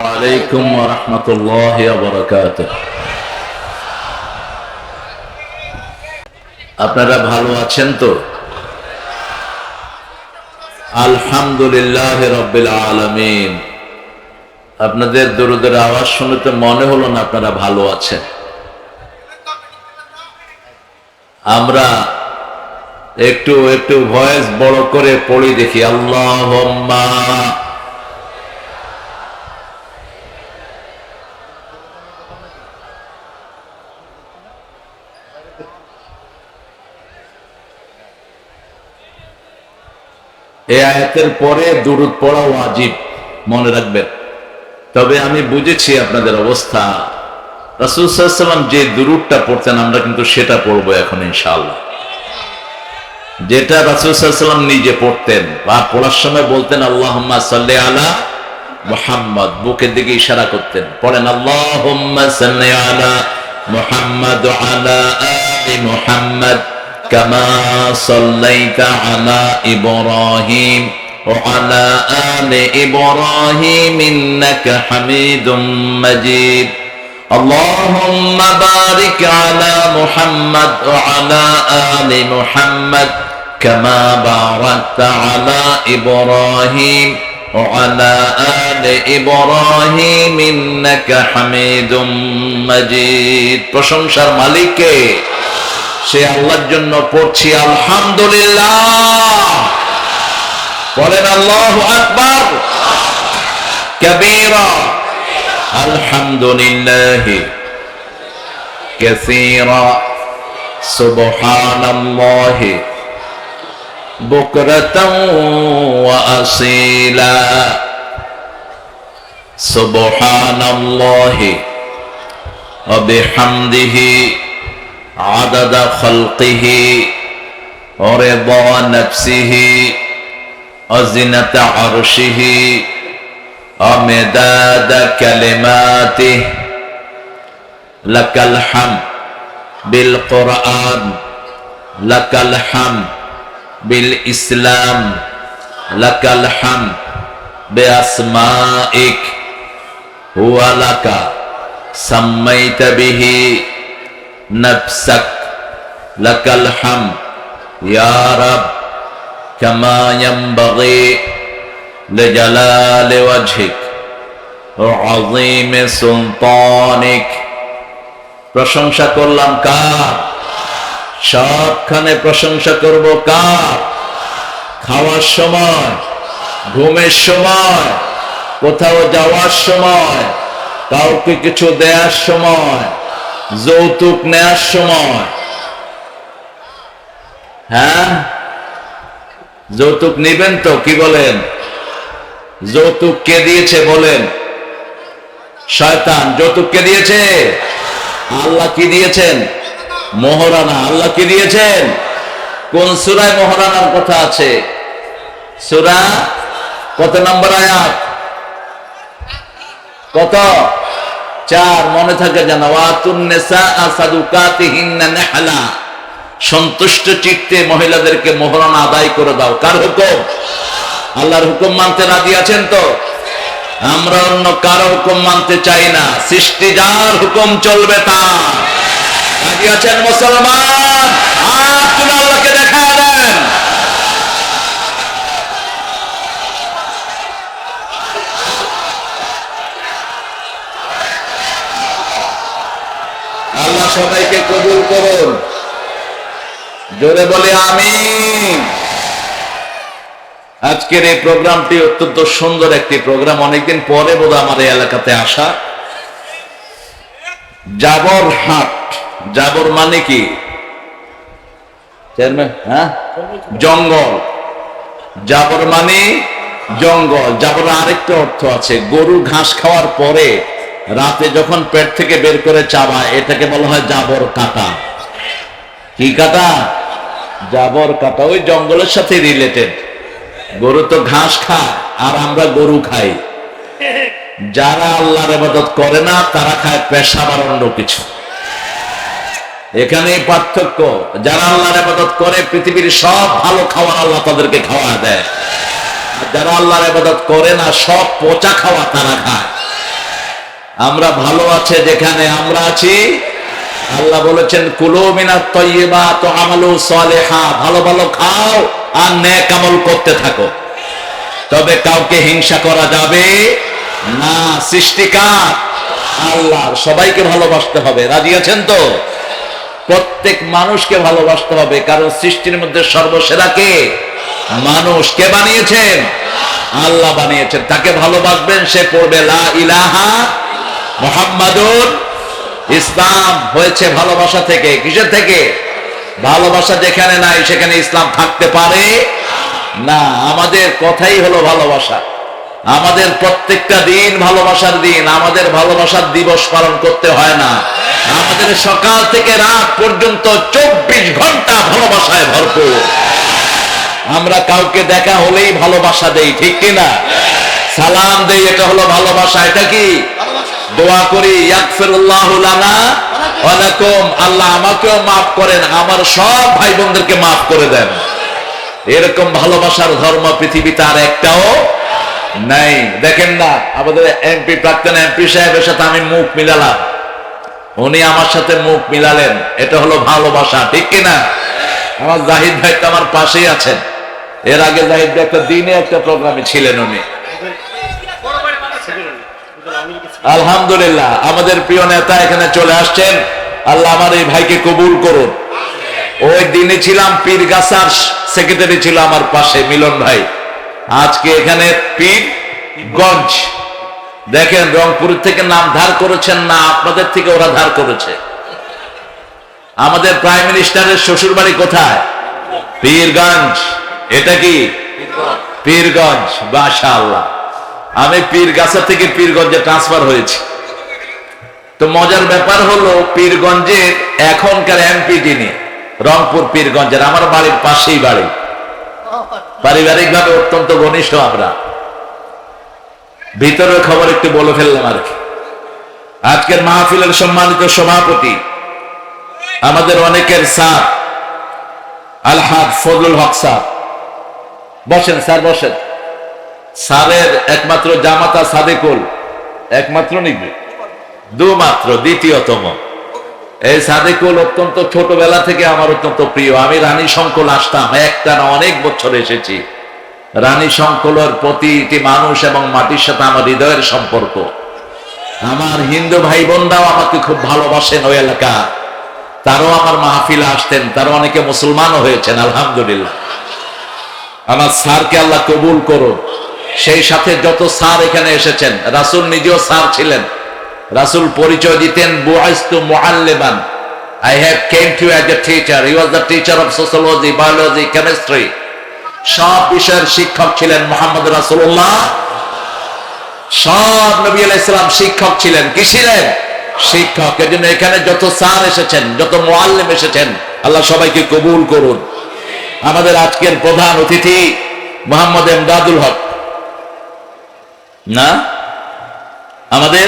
আলাইকুম ওয়া রাহমাতুল্লাহি ওয়া বারাকাতুহু। আপনারা ভালো আছেন তো? আলহামদুলিল্লাহি রাব্বিল আলামিন। আপনাদের দরুদের আওয়াজ শুনে তো মনে হলো না আপনারা ভালো আছেন। আমরা একটু একটু ভয়েস বড় করে পড়ি দেখি। আল্লাহুম্মা এই আয়াতের পরে দুরূদ পড়া ওয়াজিব, মনে রাখবেন। তবে আমি বুঝেছি আপনাদের অবস্থা। রাসূল সাল্লাল্লাহু আলাইহি ওয়াসাল্লাম যে দুরূদটা পড়তেন আমরা কিন্তু সেটা পড়বো এখন ইনশাআল্লাহ। যেটা রাসূল সাল্লাল্লাহু আলাইহি ওয়াসাল্লাম নিজে পড়তেন বা পড়ার সময় বলতেন আল্লাহুম্মা সাল্লি আলা মুহাম্মদ, বুকের দিকে ইশারা করতেন। পড়েন আল্লাহুম্মা সাল্লি আলা মুহাম্মদ ওয়া আলা আলি মুহাম্মদ কামা সাল্লাইতা আলা ইব্রাহিম ওয়া আলা আলি ইব্রাহিম ইন্নাকা হামিদুম মাজিদ। আল্লাহুম্মা বারিক আলা মুহাম্মদ ওয়া আলা আলি মুহাম্মদ কামা বারাকতা আলা ইব্রাহিম ওয়া আলা আলি ইব্রাহিম ইন্নাকা হামিদুম মাজিদ। প্রশংসার মালিক কে? সে আল্লাহর জন্য পড়ছি আলহামদুলিল্লাহ। বলেন আল্লাহু আকবার কাবীরা, আলহামদুলিল্লাহি কাসীরা, সুবহানাল্লাহি বুকরাতাও ওয়া আসীলা, সুবহানাল্লাহি ওয়া বিহামদিহি আদাদা খালকিহি ওয়া রিদা নাফসিহি ওয়া জিনাতা আরশিহি ওয়া মিদাদা কালিমাতিহি। লাকাল হামদ বিল কুরআন, লাকাল হামদ বিল ইসলাম, লাকাল হামদ বিআসমাইক ওয়া লাকা সাম্মাইতা বিহি নাফসাক, লাকাল হামদ ইয়া রাব কামা ইয়ানবাগি লিজালালি ওয়াজহিক ওয়া আযীমি সুলতানিক। প্রশংসা করলাম কার? সবখানে প্রশংসা করব কার? খাওয়ার সময়, ঘুমের সময়, কোথাও যাওয়ার সময়, কাউকে কিছু দেওয়ার সময়, যৌতুক নেওয়ার সময়। হ্যাঁ, যৌতুক নিবেন তো? কি বলেন? যৌতুক কে দিয়েছে বলেন? শয়তান। যৌতুক কে দিয়েছে? আল্লাহ। কি দিয়েছেন? মোহরানা। আল্লাহ কি দিয়েছেন? কোন সূরায় মোহরানার কথা আছে? সূরা কত নম্বর আয়াত? কত? 4। মনে থাকে যেন। ওয়াতুন নিসা সাদুকাতিহিন্না নিহলা, সন্তুষ্ট চিত্তে মহিলাদেরকে মোহরানা আদায় করে দাও। কার হুকুম? আল্লাহর হুকুম মানতে রাজি আছেন তো? আমরা অন্য কারো হুকুম মানতে চাই না। সৃষ্টি যার হুকুম চলবে তার। রাজি আছেন মুসলমান? আপনি আল্লাহকে দেখা দেন। আল্লাহ সবাইকে কবুল করুন। জোরে বলে আমিন। আজকের এই প্রোগ্রামটি অত্যন্ত সুন্দর একটি প্রোগ্রাম। অনেকদিন পরে বোধহয় আমার এই এলাকাতে আসা। জাবর হাট। জাবর মানে কি? হ্যাঁ, জঙ্গল। জাবর মানে জঙ্গল। জাবর আরেকটা অর্থ আছে, গরু ঘাস খাওয়ার পরে রাতে যখন পেট থেকে বের করে চাবায়, এটাকে বলা হয় জাবর কাটা। কি কাটা? জাবর কাটা। ওই জঙ্গলের সাথে রিলেটেড। গরু তো ঘাস খায় আর আমরা গরু খাই। যারা আল্লাহর ইবাদত করে না তারা খায় পেশাব আর অন্য কিছু। এখানেই পার্থক্য। যারা আল্লাহর ইবাদত করে পৃথিবীর সব ভালো খাবার আল্লাহ তাদেরকে খাওয়া দেয়। যারা আল্লাহর ইবাদত করে না সব পচা খাওয়া তারা খায়। আমরা ভালো আছে যেখানে আমরা আছি। আল্লাহ বলেছেন কুলু মিনাত তাইয়্যিবাত ওয়া আমালু সালিহা, ভালো ভালো খাও আর নেক আমল করতে থাকো। তবে কাউকে হিংসা করা যাবে না। সৃষ্টিকার আল্লাহর, সবাইকে ভালোবাসতে হবে। রাজি আছেন তো? প্রত্যেক মানুষকে ভালোবাসতে হবে, কারণ সৃষ্টির মধ্যে সর্বসেরা কে? মানুষ। কে বানিয়েছেন? আল্লাহ বানিয়েছেন। তাকে ভালোবাসবেন, সে পড়বে লা ইলাহা মুহাম্মাদুর। ইসলাম হয়েছে ভালোবাসা থেকে। কিসের থেকে? ভালোবাসা যেখানে নাই সেখানে ইসলাম থাকতে পারে না। আমাদের কথাই হলো ভালোবাসা। আমাদের প্রত্যেকটা দিন ভালোবাসার দিন। আমাদের ভালোবাসার দিবস পালন করতে হয় না। আমাদের সকাল থেকে রাত পর্যন্ত 24 ঘন্টা ভালোবাসায় ভরপুর। আমরা কাউকে দেখা হলেই ভালোবাসা দেই, ঠিক কিনা? সালাম দেই, এটা হলো ভালোবাসা। এটা কি? দোয়া করি ইয়াগফিরুল্লাহু লানা ওয়া লাকুম, আল্লাহ আমাকেও মাফ করেন, আমার সব ভাই বোনদেরকে মাফ করে দেন। এরকম ভালোবাসার ধর্ম পৃথিবীতে আর একটাও নাই। দেখেন না, আমাদের এমপি, প্রাক্তন এমপি সাহেবের সাথে আমি মুখ মিলালাম, উনি আমার সাথে মুখ মিলালেন, এটা হলো ভালোবাসা, ঠিক কিনা? আমার জাহিদ ভাই তো আমার পাশেই আছেন। এর আগে জাহিদ ভাই একটা দিনে একটা প্রোগ্রামে ছিলেন উনি। আলহামদুলিল্লাহ, আমাদের প্রিয় নেতা এখানে চলে আসছেন। আল্লাহ আমার এই ভাইকে কবুল করুন। ওই দিনে ছিলাম, পীরগাছার সেক্রেটারি ছিল আমার পাশে মিলন ভাই। আজকে এখানে পীরগঞ্জ। দেখেন, রংপুর থেকে নাম ধার করেছেন না, আপনাদের থেকে ওরা ধার করেছে। আমাদের প্রাইম মিনিস্টারের শ্বশুর বাড়ি কোথায়? পীরগঞ্জ। এটা কি পীরগঞ্জ? মাশাআল্লাহ। আমি পীরগাছা থেকে পীরগঞ্জে ট্রান্সফার হয়েছি। তো মজার ব্যাপার হলো, পীরগঞ্জের এখনকার এমপি যিনি, রংপুর পীরগঞ্জের, আমার বাড়ির পাশেই বাড়ি। পারিবারিক ভাবে অত্যন্ত ঘনিষ্ঠ আমরা। ভিতরের খবর একটু বলে ফেললাম আর কি। আজকের মাহফিলের সম্মানিত সভাপতি আমাদের অনেকের স্যার আলহাজ ফজলুল হক স্যার। বসেন স্যার, বসেন। স্যারের একমাত্র জামাতা সাদেকুল, একমাত্র নিবে দুমাত্র, দ্বিতীয়তম। এই সাদেকুল অত্যন্ত ছোটবেলা থেকে আমার অত্যন্ত প্রিয়। আমি রানী শঙ্কল আসতাম, একটা না অনেক বছর এসেছি। রানী শঙ্কলের প্রতিটি মানুষ এবং মাটির সাথে আমার হৃদয়ের সম্পর্ক। আমার হিন্দু ভাই বোনরাও আমাকে খুব ভালোবাসেন ওই এলাকা। তারাও আমার মাহফিলে আসতেন, তারা অনেকে মুসলমানও হয়েছেন আলহামদুলিল্লাহ। আমার স্যারকে আল্লাহ কবুল করুন। সেই সাথে যত স্যার এখানে এসেছেন, রাসূল নিজেও স্যার ছিলেন। রাসূল পরিচয় দিতেন বুআইস্তু মুআল্লিমান, I have came to you as a teacher. He was the teacher of sociology, biology, chemistry. সব বিষয়ের শিক্ষক ছিলেন মুহাম্মদ রাসূলুল্লাহ। সব নবী আলাইহিস সালাম শিক্ষক ছিলেন। কি ছিলেন? শিক্ষক। এজন্য এখানে যত স্যার এসেছেন, যত মুআল্লিম এসেছেন, আল্লাহ সবাইকে কবুল করুন। আমাদের আজকের প্রধান অতিথি মোহাম্মদ এমদাদুল হক, না আমাদের